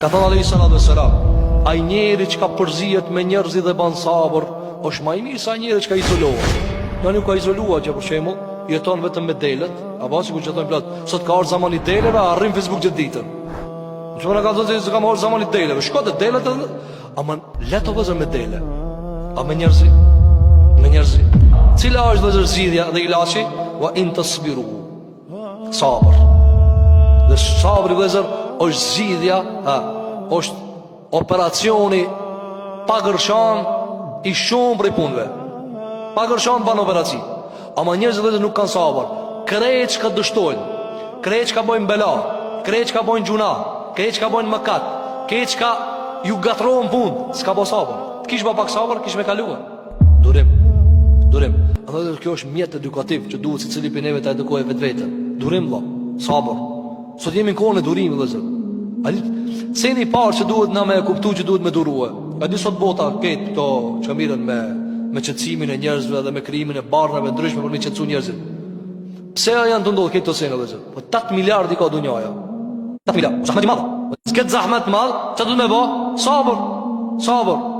Ka thënë Alaihi salatu vesselam, ai njeri që ka përzihet me njerëzit dhe ban sabër, është më i mirë sa njeri që ka izolohet. Nuk ka izoluar që për shembull jeton vetëm me delet, apo sikur që thonë plot, sot ka ardhur zamani deleve, arrin Facebook gjithë ditën. Çfarë ka thënë se ka ardhur zamani deleve? Shko te delet, ama leto vëzë me dele. A me njerëzit? Me njerëzit. Cila është vëzë zgjidhja dhe ilaçi? Wa in tasbiru. Sabër. Dhe sabri vëzër është zgjidhja, është operacioni pagërshan i shumë prej punëve. Pagërshan ban operaci. Ama njerëzit vëzër nuk kanë sabër. Krejt që ka dështojnë, krejt që ka bojnë bela, krejt që ka bojnë gjuna, krejt që ka bojnë mëkat, krejt që ka ju gatrohen punë, s'ka bo sabër. Kish ba pak sabër, kish me kaluar. Durim. Andaj kjo është mjet edukativ që duhet si cili për neve të edukojë vetë vetën. Durim vëlla, sabër. Sot jemi në kohën e durimit vëllazër. A di ceni i parë që duhet na me kuptu që duhet me durue. A di sot bota këtë këto që mirën me qetësimin e njerëzve dhe me krijimin e barrave ndryshme për me qetësu njerëzit. Pse janë të ndodhur këto sene vëllazër? Po 8 miliardë ka dunjaja. 8 miliardë. Zahmet i madh. S'ket zahmet madh, çfarë do të më bë? Sabër.